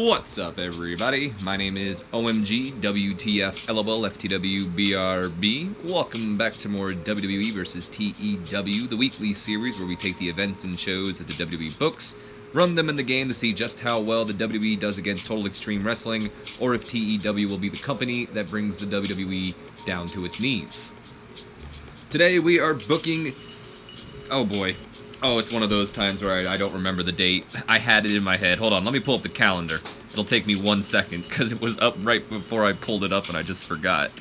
What's up, everybody? My name is OMG, WTF, LOL, FTW, BRB. Welcome back to more WWE vs. TEW, the weekly series where we take the events and shows that the WWE books, run them in the game to see just how well the WWE does against Total Extreme Wrestling, or if TEW will be the company that brings the WWE down to its knees. Today we are booking... Oh boy. Oh, it's one of those times where I don't remember the date. I had it in my head. Hold on, let me pull up the calendar. It'll take me 1 second, because it was up right before I pulled it up and I just forgot.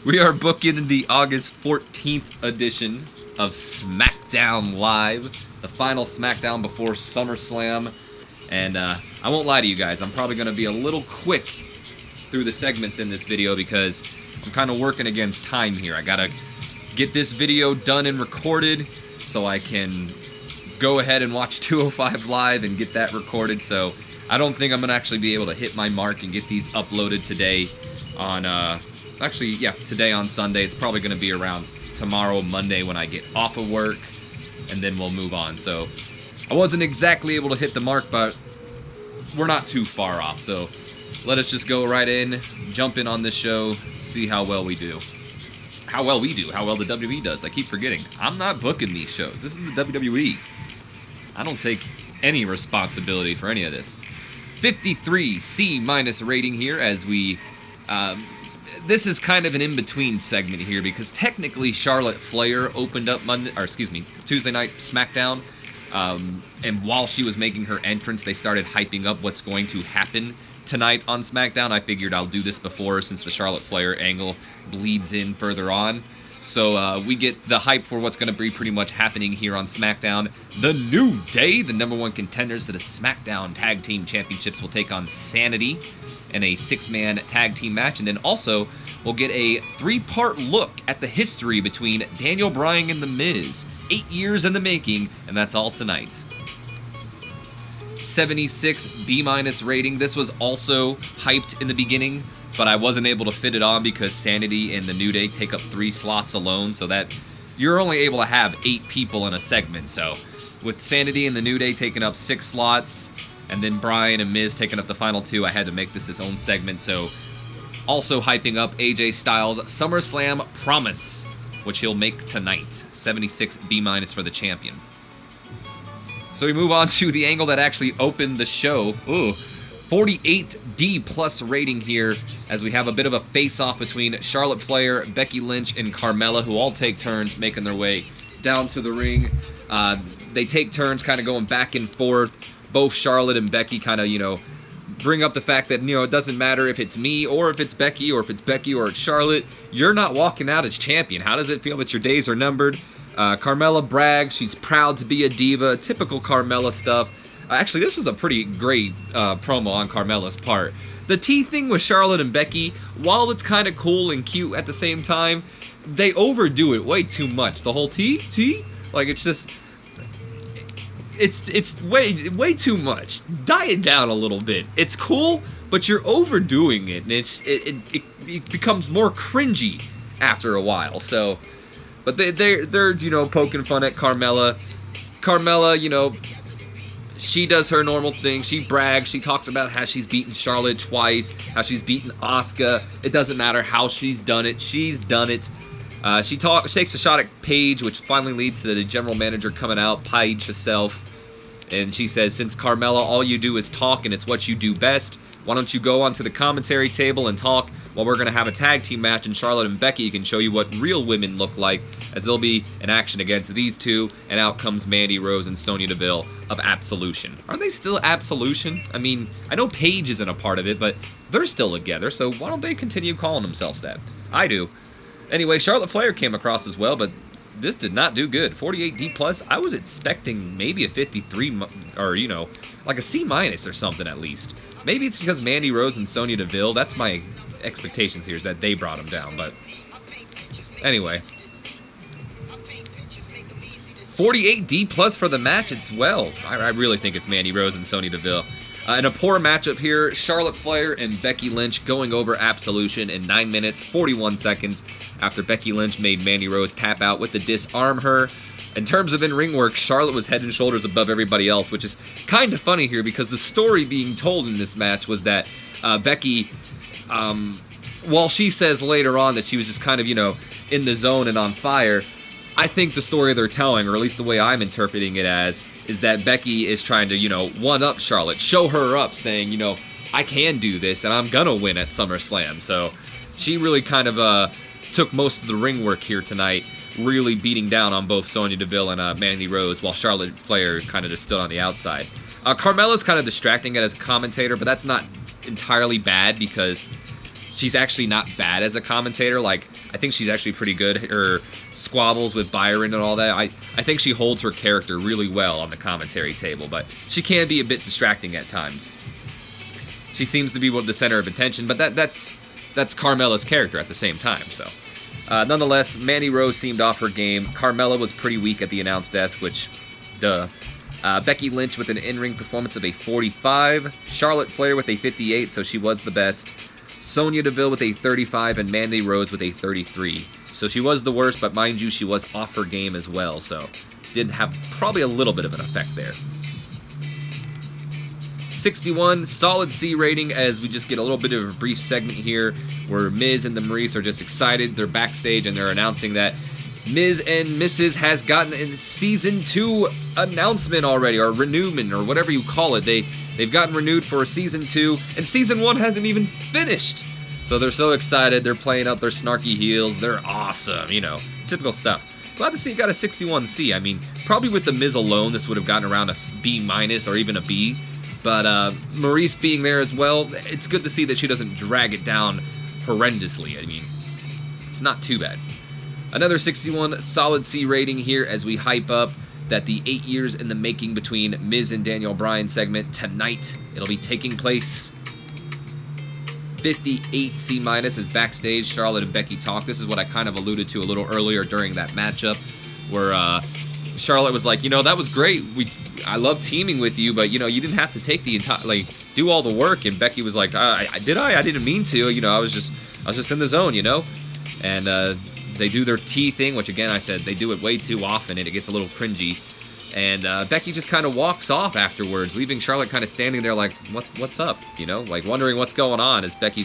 We are booking the August 14th edition of Smackdown Live, the final Smackdown before SummerSlam. And I won't lie to you guys, I'm probably going to be a little quick through the segments in this video because I'm kind of working against time here. I gotta get this video done and recorded so I can go ahead and watch 205 Live and get that recorded. So I don't think I'm gonna actually be able to hit my mark and get these uploaded today on today on Sunday. It's probably gonna be around tomorrow, Monday, when I get off of work, and then we'll move on. So I wasn't exactly able to hit the mark, but we're not too far off. So let us just go right in, jump in on this show, see how well we do. How well we do, how well the WWE does. I keep forgetting. I'm not booking these shows. This is the WWE. I don't take any responsibility for any of this. 53 C- rating here as we... this is kind of an in-between segment here because technically Charlotte Flair opened up Tuesday night SmackDown. And while she was making her entrance, they started hyping up what's going to happen tonight on SmackDown. I figured I'll do this before since the Charlotte Flair angle bleeds in further on. So we get the hype for what's going to be pretty much happening here on SmackDown. The New Day, the #1 contenders to the SmackDown Tag Team Championships, will take on Sanity in a 6-man tag team match. And then also, we'll get a 3-part look at the history between Daniel Bryan and The Miz. 8 years in the making, and that's all tonight. 76 B- rating. This was also hyped in the beginning, but I wasn't able to fit it on because Sanity and the New Day take up 3 slots alone, so that you're only able to have 8 people in a segment. So with Sanity and the New Day taking up 6 slots, and then Bryan and Miz taking up the final 2, I had to make this his own segment. So also hyping up AJ Styles' SummerSlam Promise, which he'll make tonight. 76 B- for the champion. So we move on to the angle that actually opened the show. Ooh, 48 D+ rating here as we have a bit of a face-off between Charlotte Flair, Becky Lynch, and Carmella, who all take turns making their way down to the ring. They take turns kind of going back and forth. Both Charlotte and Becky kind of, bring up the fact that, it doesn't matter if it's me or if it's Becky or it's Charlotte. You're not walking out as champion. How does it feel that your days are numbered? Carmella bragged. She's proud to be a diva. Typical Carmella stuff. Actually, this was a pretty great promo on Carmella's part. The tea thing with Charlotte and Becky, while it's kind of cool and cute at the same time, they overdo it way too much. The whole tea? Like, it's just... It's way too much. Dial it down a little bit. It's cool, but you're overdoing it, and it becomes more cringy after a while. So, but they're poking fun at Carmella. Carmella, she does her normal thing. She brags. She talks about how she's beaten Charlotte twice, how she's beaten Asuka. It doesn't matter how she's done it. She's done it. She takes a shot at Paige, which finally leads to the general manager coming out, Paige herself. And she says, since Carmella, all you do is talk and it's what you do best, why don't you go onto the commentary table and talk while we're going to have a tag team match and Charlotte and Becky can show you what real women look like, as there'll be an action against these two, and out comes Mandy Rose and Sonya Deville of Absolution. Are they still Absolution? I mean, I know Paige isn't a part of it, but they're still together, so why don't they continue calling themselves that? I do. Anyway, Charlotte Flair came across as well, but this did not do good. 48 D+. I was expecting maybe a 53, or, like a C- or something at least. Maybe it's because Mandy Rose and Sonya Deville, that's my expectations here, is that they brought them down, but anyway. 48 D+ for the match as well. I really think it's Mandy Rose and Sonya Deville. In a poor matchup here, Charlotte Flair and Becky Lynch going over Absolution in 9 minutes, 41 seconds after Becky Lynch made Mandy Rose tap out with the disarm her. In terms of in-ring work, Charlotte was head and shoulders above everybody else, which is kind of funny here because the story being told in this match was that Becky, while she says later on that she was just kind of, in the zone and on fire, I think the story they're telling, or at least the way I'm interpreting it as, is that Becky is trying to, one-up Charlotte, show her up, saying, I can do this, and I'm gonna win at SummerSlam. So she really kind of took most of the ring work here tonight, really beating down on both Sonya Deville and Mandy Rose, while Charlotte Flair kind of just stood on the outside. Carmella's kind of distracting as a commentator, but that's not entirely bad because she's actually not bad as a commentator. Like, I think she's actually pretty good. Her squabbles with Byron and all that, I think she holds her character really well on the commentary table, but she can be a bit distracting at times. She seems to be the center of attention, but that's Carmella's character at the same time, so. Nonetheless, Mandy Rose seemed off her game. Carmella was pretty weak at the announce desk, which, duh. Becky Lynch with an in-ring performance of a 45. Charlotte Flair with a 58, so she was the best. Sonya Deville with a 35 and Mandy Rose with a 33. So she was the worst, but mind you, she was off her game as well, so did have probably a little bit of an effect there. 61, solid C rating, as we just get a little bit of a brief segment here where Miz and the Maurice are just excited. They're backstage and they're announcing that Miz and Mrs. has gotten a Season 2 announcement already, or renewment, or whatever you call it. They've gotten renewed for a Season 2, and Season 1 hasn't even finished. So they're so excited. They're playing out their snarky heels. They're awesome, typical stuff. Glad to see it got a 61C. I mean, probably with the Miz alone, this would have gotten around a B- or even a B. But Maurice being there as well, it's good to see that she doesn't drag it down horrendously. I mean, it's not too bad. Another 61 solid C rating here as we hype up that the 8 years in the making between Miz and Daniel Bryan segment tonight. It'll be taking place. 58 C- as backstage Charlotte and Becky talk. This is what I kind of alluded to a little earlier during that matchup where Charlotte was like, that was great. I love teaming with you, but, you didn't have to take the entire, do all the work. And Becky was like, I didn't mean to. I was just in the zone, And they do their T thing, which, again, I said they do it way too often, and it gets a little cringy. And Becky just kind of walks off afterwards, leaving Charlotte kind of standing there like, what's up? Wondering what's going on, as Becky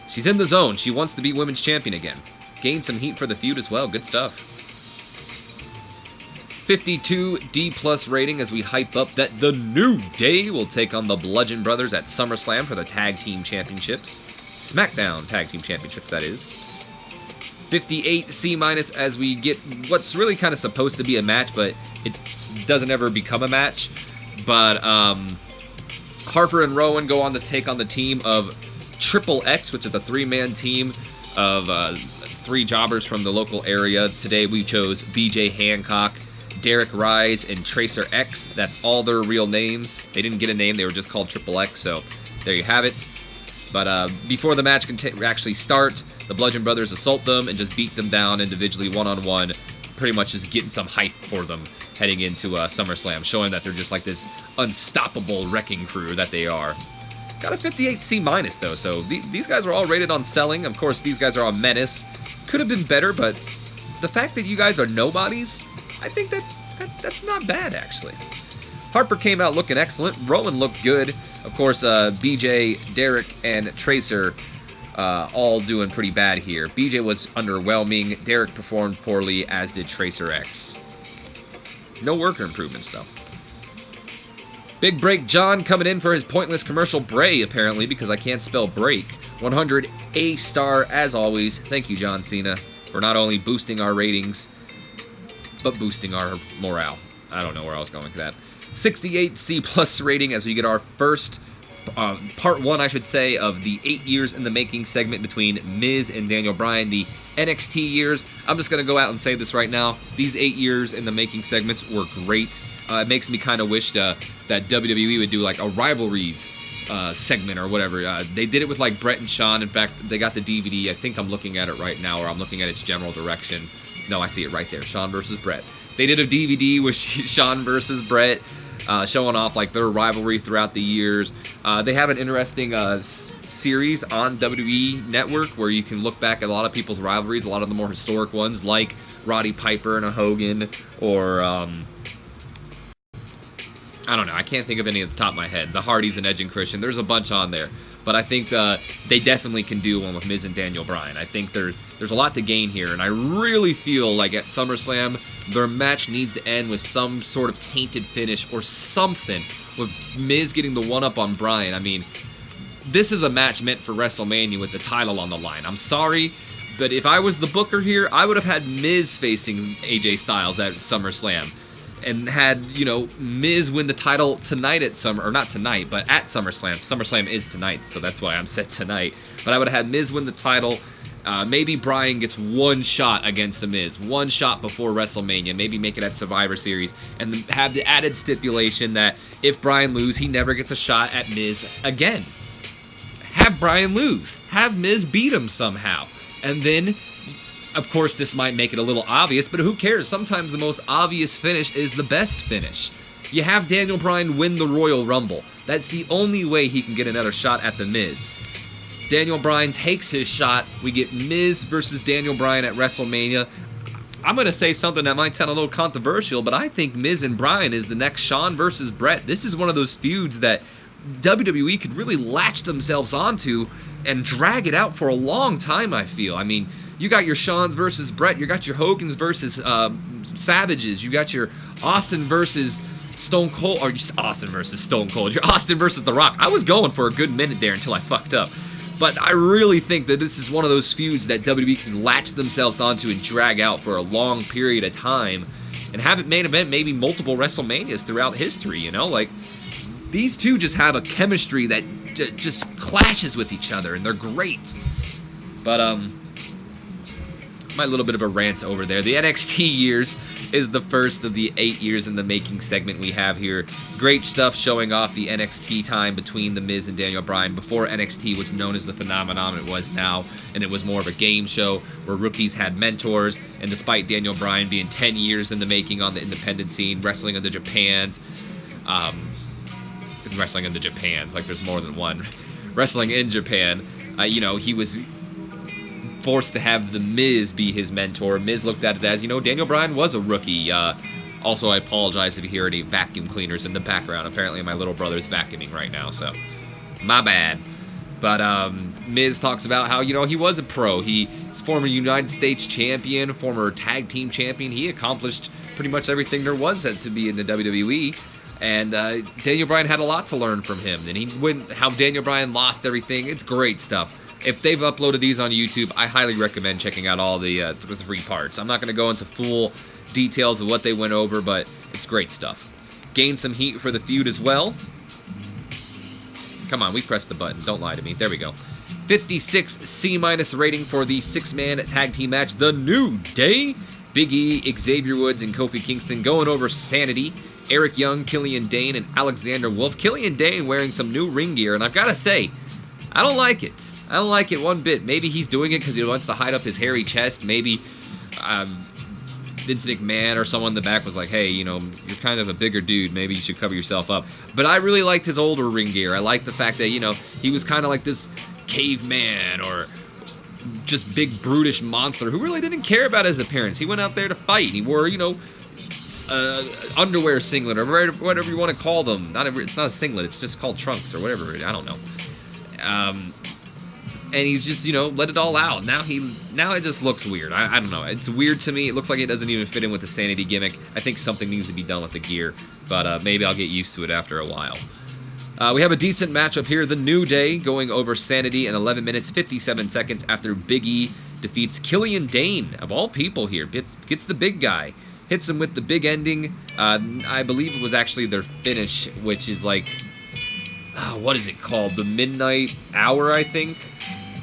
she's in the zone. She wants to be women's champion again. Gained some heat for the feud as well. Good stuff. 52 D+ rating as we hype up that the New Day will take on the Bludgeon Brothers at SummerSlam for the Tag Team Championships. Smackdown Tag Team Championships, that is. 58 C- as we get what's really kind of supposed to be a match, but it doesn't ever become a match. But Harper and Rowan go on to take on the team of Triple X, which is a 3-man team of 3 jobbers from the local area. Today we chose BJ Hancock, Derek Rise, and Tracer X. That's all their real names. They didn't get a name. They were just called Triple X, so there you have it. But before the match can actually start, the Bludgeon Brothers assault them and just beat them down individually, one-on-one, pretty much just getting some hype for them heading into SummerSlam, showing that they're just like this unstoppable wrecking crew that they are. Got a 58 C-, though, so these guys are all rated on selling. Of course, these guys are on Menace. Could have been better, but the fact that you guys are nobodies, I think that's not bad, actually. Harper came out looking excellent. Rowan looked good. Of course, BJ, Derek, and Tracer all doing pretty bad here. BJ was underwhelming. Derek performed poorly, as did Tracer X. No worker improvements, though. Big Break John coming in for his pointless commercial Bray, apparently, because I can't spell break. 100 A-star, as always. Thank you, John Cena, for not only boosting our ratings, but boosting our morale. I don't know where I was going with that. 68 C+ rating as we get our first, part 1, I should say, of the 8 years in the making segment between Miz and Daniel Bryan, the NXT years. I'm just going to go out and say this right now. These 8 years in the making segments were great. It makes me kind of wish that WWE would do like a rivalries segment or whatever. They did it with like Brett and Sean. In fact, they got the DVD. I think I'm looking at it right now, or I'm looking at its general direction. No, I see it right there. Sean versus Brett. They did a DVD with Sean versus Brett. showing off like their rivalry throughout the years. They have an interesting series on WWE Network where you can look back at a lot of people's rivalries, a lot of the more historic ones like Roddy Piper and a Hogan, or I don't know. I can't think of any at the top of my head. The Hardys and Edge and Christian. There's a bunch on there. But I think they definitely can do one with Miz and Daniel Bryan. I think there's a lot to gain here. And I really feel like at SummerSlam, their match needs to end with some sort of tainted finish or something. With Miz getting the one-up on Bryan. I mean, this is a match meant for WrestleMania with the title on the line. I'm sorry, but if I was the booker here, I would have had Miz facing AJ Styles at SummerSlam. And had, you know, Miz win the title tonight at or not tonight, but at SummerSlam. SummerSlam is tonight, so that's why I'm set tonight. But I would have had Miz win the title. Maybe Bryan gets one shot against the Miz, one shot before WrestleMania. Maybe make it at Survivor Series, and have the added stipulation that if Bryan loses, he never gets a shot at Miz again. Have Bryan lose. Have Miz beat him somehow, and then, of course, this might make it a little obvious, but who cares? Sometimes the most obvious finish is the best finish. You have Daniel Bryan win the Royal Rumble. That's the only way he can get another shot at The Miz. Daniel Bryan takes his shot. We get Miz versus Daniel Bryan at WrestleMania. I'm going to say something that might sound a little controversial, but I think Miz and Bryan is the next Shawn versus Bret. This is one of those feuds that WWE could really latch themselves onto and drag it out for a long time, I feel. I mean, you got your Shawns versus Bret, you got your Hogans versus Savages, you got your Austin versus Stone Cold, or Austin versus Stone Cold, your Austin versus The Rock. I was going for a good minute there until I fucked up. But I really think that this is one of those feuds that WWE can latch themselves onto and drag out for a long period of time and have it main event maybe multiple WrestleManias throughout history, you know? Like, these two just have a chemistry that just clashes with each other, and they're great. But, my little bit of a rant over there. The NXT years is the first of the 8 years in the making segment we have here. Great stuff showing off the NXT time between The Miz and Daniel Bryan before NXT was known as the phenomenon it was now, and it was more of a game show where rookies had mentors, and despite Daniel Bryan being 10 years in the making on the independent scene, wrestling in the Japans, like there's more than one, wrestling in Japan, you know, he was forced to have The Miz be his mentor. Miz looked at it as, you know, Daniel Bryan was a rookie. Also, I apologize if you hear any vacuum cleaners in the background. Apparently, my little brother's vacuuming right now, so my bad. But Miz talks about how, you know, he was a pro. He's former United States champion, former tag team champion. He accomplished pretty much everything there was to be in the WWE. And Daniel Bryan had a lot to learn from him. And how Daniel Bryan lost everything. It's great stuff. If they've uploaded these on YouTube, I highly recommend checking out all the 3 parts. I'm not going to go into full details of what they went over, but it's great stuff. Gained some heat for the feud as well. Come on, we pressed the button. Don't lie to me. There we go. 56 C- rating for the 6-man tag team match. The New Day. Big E, Xavier Woods, and Kofi Kingston going over Sanity. Eric Young, Killian Dane, and Alexander Wolf. Killian Dane wearing some new ring gear, and I've got to say, I don't like it. I don't like it one bit. Maybe he's doing it because he wants to hide up his hairy chest. Maybe Vince McMahon or someone in the back was like, hey, you know, you're kind of a bigger dude. Maybe you should cover yourself up. But I really liked his older ring gear. I liked the fact that, you know, he was kind of like this caveman or just big brutish monster who really didn't care about his appearance. He went out there to fight. He wore, you know, underwear singlet or whatever you want to call them. It's not a singlet. It's just called trunks or whatever. I don't know. And he's just, you know, let it all out. Now it just looks weird. I don't know. It's weird to me. It looks like it doesn't even fit in with the Sanity gimmick. I think something needs to be done with the gear, but maybe I'll get used to it after a while. We have a decent matchup here. The New Day going over Sanity in 11 minutes, 57 seconds after Big E defeats Killian Dane, of all people here. Gets the big guy. Hits him with the big ending. I believe it was actually their finish, which is like, what is it called? The Midnight Hour, I think?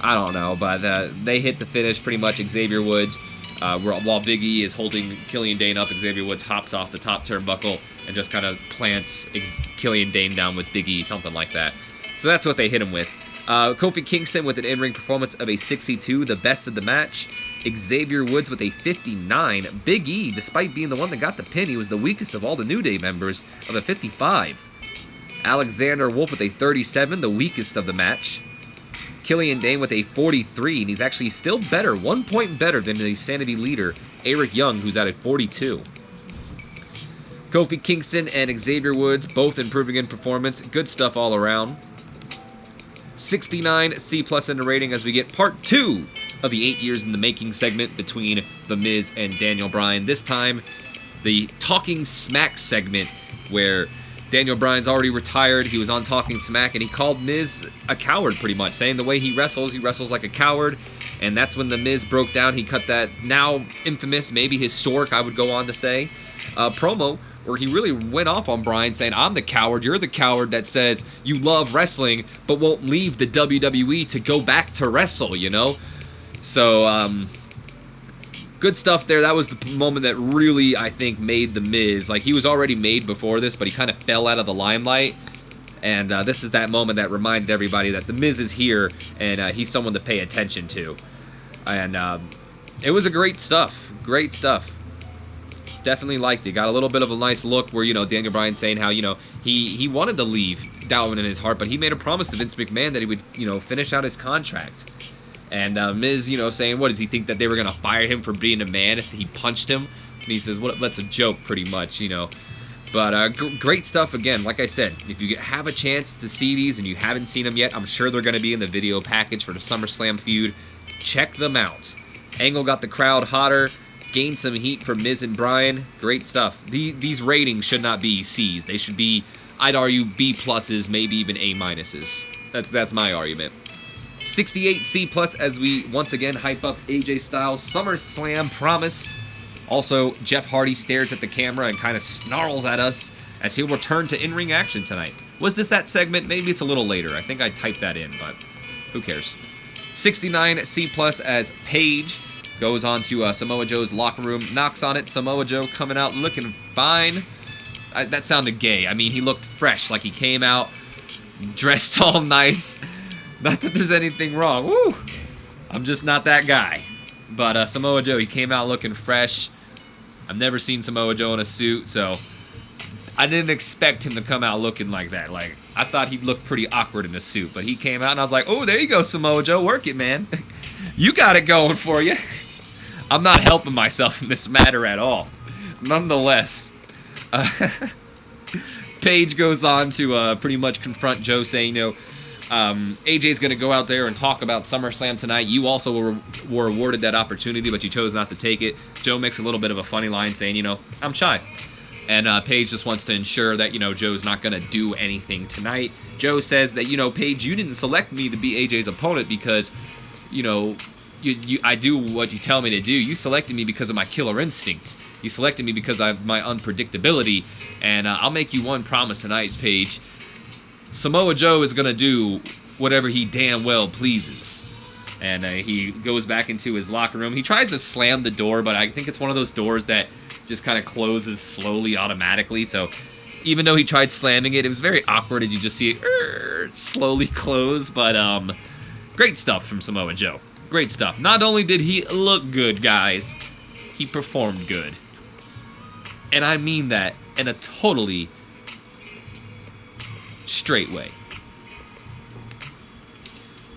I don't know, but they hit the finish pretty much. Xavier Woods, while Big E is holding Killian Dane up, Xavier Woods hops off the top turnbuckle and just kind of plants Killian Dane down with Big E, something like that. So that's what they hit him with. Kofi Kingston with an in-ring performance of a 62, the best of the match. Xavier Woods with a 59. Big E, despite being the one that got the pin, he was the weakest of all the New Day members, of a 55. Alexander Wolf with a 37, the weakest of the match. Killian Dane with a 43, and he's actually still better, 1 point better than the Sanity leader, Eric Young, who's at a 42. Kofi Kingston and Xavier Woods both improving in performance. Good stuff all around. 69 C+ in the rating as we get part 2 of the 8 years in the making segment between The Miz and Daniel Bryan. This time, the Talking Smack segment where Daniel Bryan's already retired. He was on Talking Smack, and he called Miz a coward, pretty much, saying the way he wrestles like a coward. And that's when The Miz broke down. He cut that now infamous, maybe historic, I would go on to say, promo where he really went off on Bryan, saying, I'm the coward, you're the coward that says you love wrestling, but won't leave the WWE to go back to wrestle, you know? So, good stuff there. That was the moment that really, I think, made The Miz. Like, he was already made before this, but he kind of fell out of the limelight. And this is that moment that reminded everybody that The Miz is here, and he's someone to pay attention to. And it was a great stuff. Great stuff. Definitely liked it. Got a little bit of a nice look where, you know, Daniel Bryan saying how, you know, he wanted to leave Down in his heart, but he made a promise to Vince McMahon that he would, you know, finish out his contract. And Miz, you know, saying, what, does he think that they were going to fire him for being a man if he punched him? And he says, well, that's a joke, pretty much, you know. But great stuff again. Like I said, if you have a chance to see these and you haven't seen them yet, I'm sure they're going to be in the video package for the SummerSlam feud. Check them out. Angle got the crowd hotter. Gained some heat for Miz and Bryan. Great stuff. These ratings should not be C's. They should be, I'd argue, B pluses, maybe even A minuses. That's my argument. 68 C+ as we once again hype up AJ Styles' SummerSlam promise. Also, Jeff Hardy stares at the camera and kind of snarls at us as he'll return to in-ring action tonight. Was this that segment? Maybe it's a little later. I think I typed that in, but who cares? 69 C+ as Paige goes on to Samoa Joe's locker room, knocks on it. Samoa Joe coming out looking fine. That sounded gay. I mean, he looked fresh, like he came out dressed all nice. Not that there's anything wrong. Woo! I'm just not that guy. But Samoa Joe, he came out looking fresh. I've never seen Samoa Joe in a suit, so I didn't expect him to come out looking like that. Like, I thought he'd look pretty awkward in a suit, but he came out and I was like, oh, there you go, Samoa Joe. Work it, man. You got it going for you. I'm not helping myself in this matter at all. Nonetheless, Paige goes on to pretty much confront Joe, saying, you know, AJ's going to go out there and talk about SummerSlam tonight. You also were awarded that opportunity, but you chose not to take it. Joe makes a little bit of a funny line saying, you know, I'm shy. And Paige just wants to ensure that, you know, Joe's not going to do anything tonight. Joe says that, you know, Paige, you didn't select me to be AJ's opponent because, you know, I do what you tell me to do. You selected me because of my killer instinct. You selected me because of my unpredictability. And I'll make you one promise tonight, Paige. Samoa Joe is going to do whatever he damn well pleases. And he goes back into his locker room. He tries to slam the door, but I think it's one of those doors that just kind of closes slowly automatically. So even though he tried slamming it, it was very awkward as you just see it slowly close. But great stuff from Samoa Joe. Great stuff. Not only did he look good, guys, he performed good. And I mean that in a totally straight way.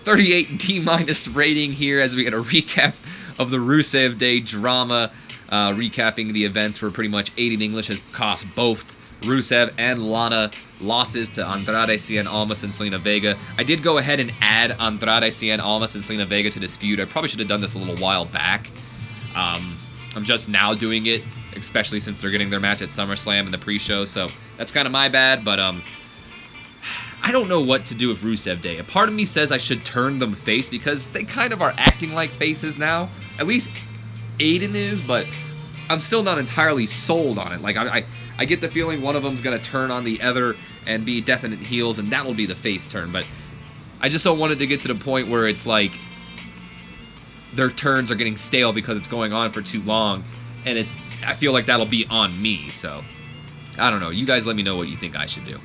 38 D- rating here as we get a recap of the Rusev Day drama. Recapping the events where pretty much Aiden English has cost both Rusev and Lana losses to Andrade Cien Almas and Selena Vega. I did go ahead and add Andrade Cien Almas and Selena Vega to this feud. I probably should have done this a little while back. I'm just now doing it, especially since they're getting their match at SummerSlam in the pre-show, so that's kind of my bad, but I don't know what to do with Rusev Day. A part of me says I should turn them face because they kind of are acting like faces now. At least Aiden is, but I'm still not entirely sold on it. Like, I get the feeling one of them's going to turn on the other and be definite heels, and that will be the face turn. But I just don't want it to get to the point where it's like their turns are getting stale because it's going on for too long, and I feel like that'll be on me. So I don't know. You guys let me know what you think I should do.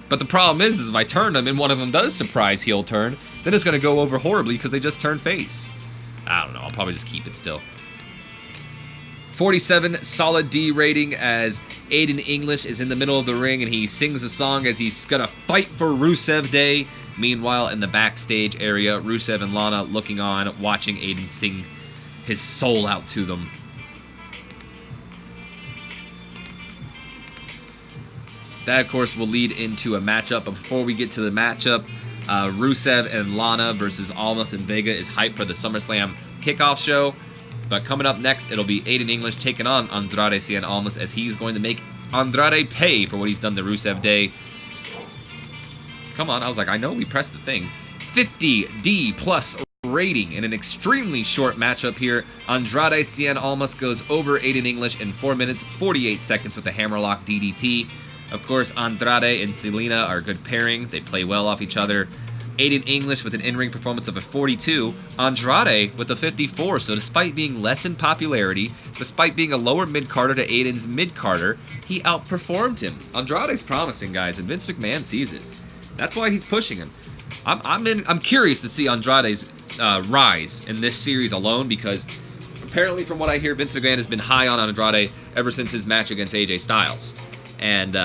But the problem is if I turn them and one of them does surprise heel turn, then it's going to go over horribly because they just turned face. I don't know. I'll probably just keep it still. 47 solid D rating as Aiden English is in the middle of the ring and he sings a song as he's going to fight for Rusev Day. Meanwhile, in the backstage area, Rusev and Lana looking on, watching Aiden sing his soul out to them. That, of course, will lead into a matchup. But before we get to the matchup, Rusev and Lana versus Almas and Vega is hyped for the SummerSlam kickoff show. But coming up next, it'll be Aiden English taking on Andrade Cien Almas as he's going to make Andrade pay for what he's done to Rusev Day. Come on, I was like, I know we pressed the thing. 50D plus rating in an extremely short matchup here. Andrade Cien Almas goes over Aiden English in 4 minutes, 48 seconds with the hammerlock DDT. Of course, Andrade and Selena are a good pairing. They play well off each other. Aiden English with an in-ring performance of a 42. Andrade with a 54. So despite being less in popularity, despite being a lower mid-carder to Aiden's mid-carder, he outperformed him. Andrade's promising, guys, and Vince McMahon sees it. That's why he's pushing him. I'm curious to see Andrade's rise in this series alone because apparently from what I hear, Vince McMahon has been high on Andrade ever since his match against AJ Styles. And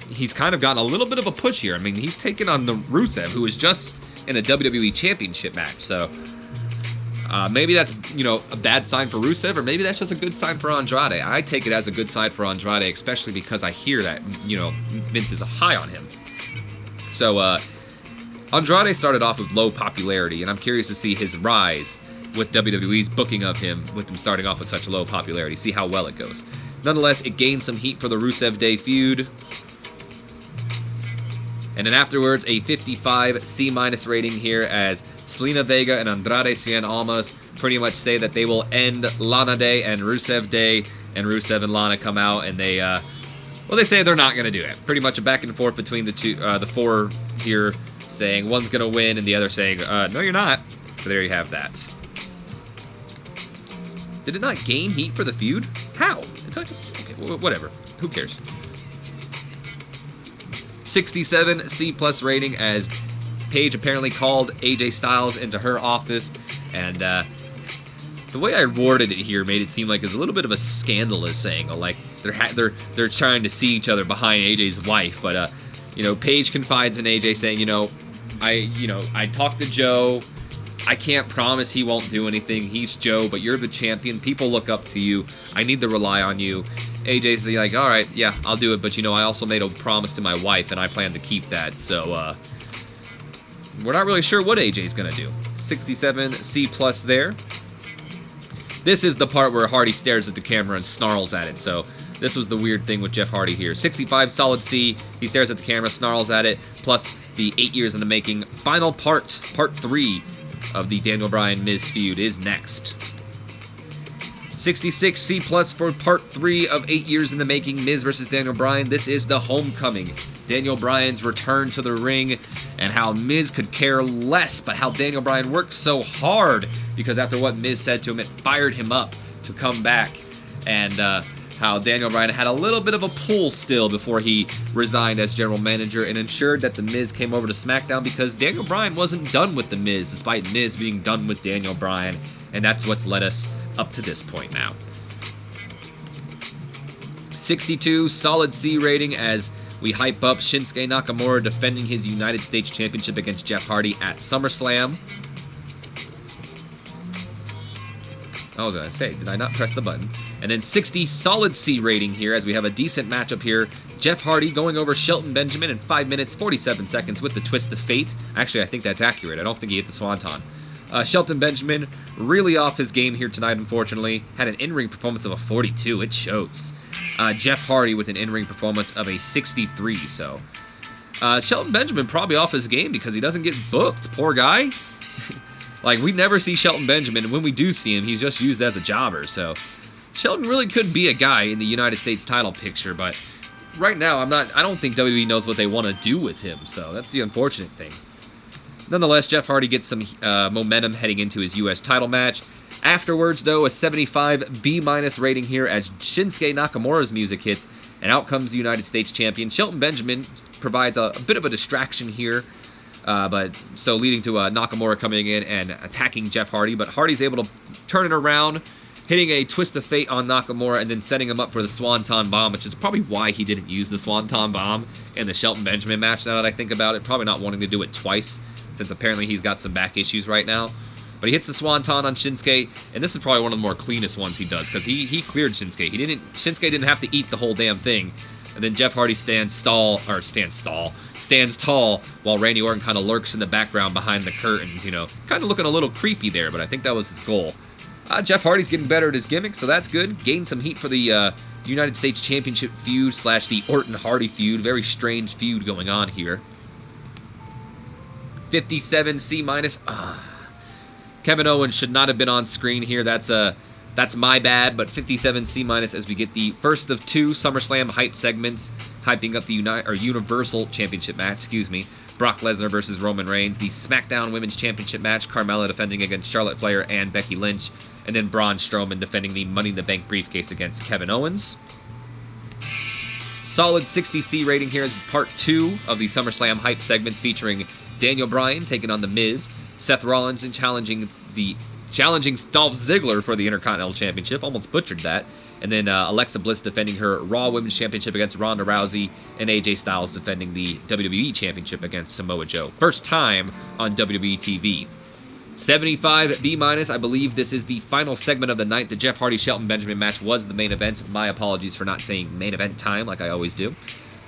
he's kind of gotten a little bit of a push here. I mean, he's taken on the Rusev, who was just in a WWE Championship match. So maybe that's, a bad sign for Rusev, or maybe that's just a good sign for Andrade. I take it as a good sign for Andrade, especially because I hear that, Vince is high on him. So Andrade started off with low popularity, and I'm curious to see his rise with WWE's booking of him, with him starting off with such low popularity, see how well it goes. Nonetheless, it gained some heat for the Rusev Day feud. And then afterwards, a 55 C- rating here as Selena Vega and Andrade Cien Almas pretty much say that they will end Lana Day and Rusev Day, and Rusev and Lana come out and they, they say they're not going to do it. Pretty much a back and forth between the four here, saying one's going to win and the other saying, no, you're not. So there you have that. Did it not gain heat for the feud? How? It's like, okay, whatever. Who cares? 67 C+ rating as Paige apparently called AJ Styles into her office, and the way I worded it here made it seem like it's a little bit of a scandalous angle, like they're trying to see each other behind AJ's wife, but Paige confides in AJ saying, I talked to Joe. I can't promise he won't do anything. He's Joe, but you're the champion. People look up to you. I need to rely on you. AJ's like, all right, yeah, I'll do it, but I also made a promise to my wife, and I plan to keep that. So we're not really sure what AJ's gonna do. 67 C+ there. This is the part where Hardy stares at the camera and snarls at it. So this was the weird thing with Jeff Hardy here. 65 solid C. He stares at the camera, snarls at it. Plus the 8 years in the making. Final part 3 of the Daniel Bryan-Miz feud is next. 66 C+ for part 3 of 8 years in the making, Miz versus Daniel Bryan. This is the homecoming. Daniel Bryan's return to the ring, and how Miz could care less, but how Daniel Bryan worked so hard, because after what Miz said to him, it fired him up to come back. And how Daniel Bryan had a little bit of a pull still before he resigned as general manager and ensured that The Miz came over to Smackdown, because Daniel Bryan wasn't done with The Miz, despite Miz being done with Daniel Bryan, and that's what's led us up to this point now. 62 solid C rating as we hype up Shinsuke Nakamura defending his United States Championship against Jeff Hardy at SummerSlam. I was going to say, did I not press the button? And then 60 solid C rating here as we have a decent matchup here. Jeff Hardy going over Shelton Benjamin in 5 minutes, 47 seconds with the twist of fate. Actually, I think that's accurate. I don't think he hit the swanton. Shelton Benjamin really off his game here tonight, unfortunately. Had an in-ring performance of a 42. It shows. Jeff Hardy with an in-ring performance of a 63. So Shelton Benjamin probably off his game because he doesn't get booked. Poor guy. Like, we never see Shelton Benjamin, and when we do see him, he's just used as a jobber. So Shelton really could be a guy in the United States title picture, but right now I don't think WWE knows what they want to do with him. So that's the unfortunate thing. Nonetheless, Jeff Hardy gets some momentum heading into his U.S. title match. Afterwards, though, a 75 B- rating here as Shinsuke Nakamura's music hits, and out comes the United States champion. Shelton Benjamin provides a bit of a distraction here. But so leading to Nakamura coming in and attacking Jeff Hardy. But Hardy's able to turn it around, hitting a twist of fate on Nakamura and then setting him up for the Swanton Bomb, which is probably why he didn't use the Swanton Bomb in the Shelton Benjamin match, now that I think about it. Probably not wanting to do it twice, since apparently he's got some back issues right now. But he hits the Swanton on Shinsuke, and this is probably one of the more cleanest ones he does, because he cleared Shinsuke. Shinsuke didn't have to eat the whole damn thing. And then Jeff Hardy stands tall while Randy Orton kind of lurks in the background behind the curtains, you know, kind of looking a little creepy there, but I think that was his goal. Jeff Hardy's getting better at his gimmick, so that's good. Gained some heat for the United States Championship feud / the Orton-Hardy feud. Very strange feud going on here. 57 C-. Kevin Owens should not have been on screen here. That's my bad, but 57 C- as we get the first of 2 SummerSlam hype segments, hyping up the Universal Championship match, excuse me. Brock Lesnar versus Roman Reigns, the SmackDown Women's Championship match, Carmella defending against Charlotte Flair and Becky Lynch, and then Braun Strowman defending the Money in the Bank briefcase against Kevin Owens. Solid 60C rating here is part 2 of the SummerSlam hype segments, featuring Daniel Bryan taking on The Miz, Seth Rollins and challenging Dolph Ziggler for the Intercontinental Championship. Almost butchered that. And then Alexa Bliss defending her Raw Women's Championship against Ronda Rousey, and AJ Styles defending the WWE Championship against Samoa Joe. First time on WWE TV. 75 B-. I believe this is the final segment of the night. The Jeff Hardy-Shelton Benjamin match was the main event. My apologies for not saying main event time like I always do.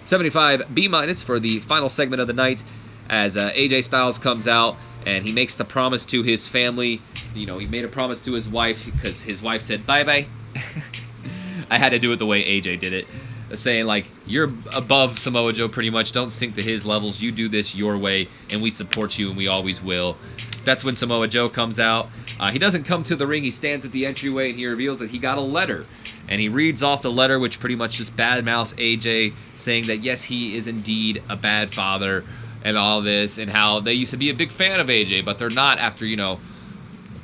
75 B- for the final segment of the night, as AJ Styles comes out and he makes the promise to his family. You know, he made a promise to his wife because his wife said bye-bye. I had to do it the way AJ did it, saying, like, you're above Samoa Joe pretty much. Don't sink to his levels. You do this your way, and we support you, and we always will. That's when Samoa Joe comes out. He doesn't come to the ring. He stands at the entryway, and he reveals that he got a letter. And he reads off the letter, which pretty much just badmouths AJ, saying that, yes, he is indeed a bad father and all this, and how they used to be a big fan of AJ, but they're not after, you know,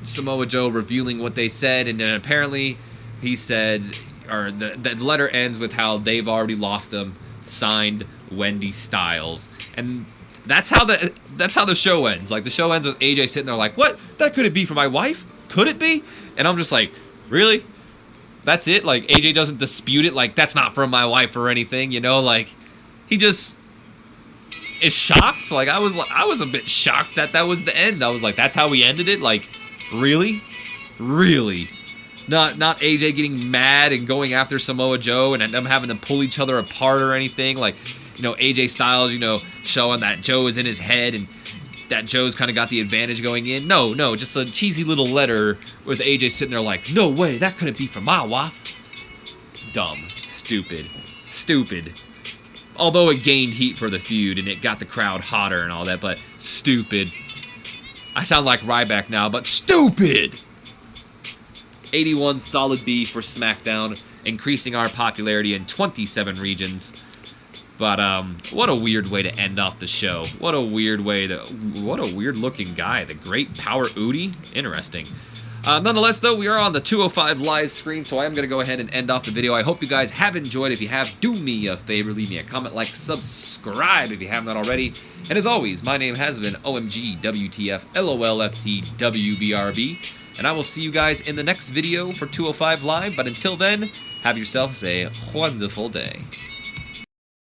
Samoa Joe revealing what they said. And then apparently he said, or the letter ends with how they've already lost him, signed Wendy Styles. And that's how the show ends. Like, the show ends with AJ sitting there like, what? That could it be for my wife? Could it be? And I'm just like, really? That's it? Like, AJ doesn't dispute it? Like, that's not from my wife or anything, you know? Like, he just is shocked. Like, I was a bit shocked that was the end. I was like, that's how we ended it? Like, really? Really? Not AJ getting mad and going after Samoa Joe and them having to pull each other apart or anything. Like, you know, AJ Styles, you know, showing that Joe is in his head and that Joe's kind of got the advantage going in. No, just a cheesy little letter with AJ sitting there like, no way, that couldn't be from my wife. Dumb. Stupid. Although it gained heat for the feud and it got the crowd hotter and all that, but stupid. I sound like Ryback now, but stupid! 81 solid B for SmackDown, increasing our popularity in 27 regions. But what a weird way to end off the show. What a weird looking guy. The Great Power Udi. Interesting. Nonetheless, though, we are on the 205 live screen, so I am going to go ahead and end off the video. I hope you guys have enjoyed. If you have, do me a favor. Leave me a comment, like, subscribe if you haven't already. And as always, my name has been OMG, WTF, LOLFT, WBRB. And I will see you guys in the next video for 205 Live. But until then, have yourselves a wonderful day.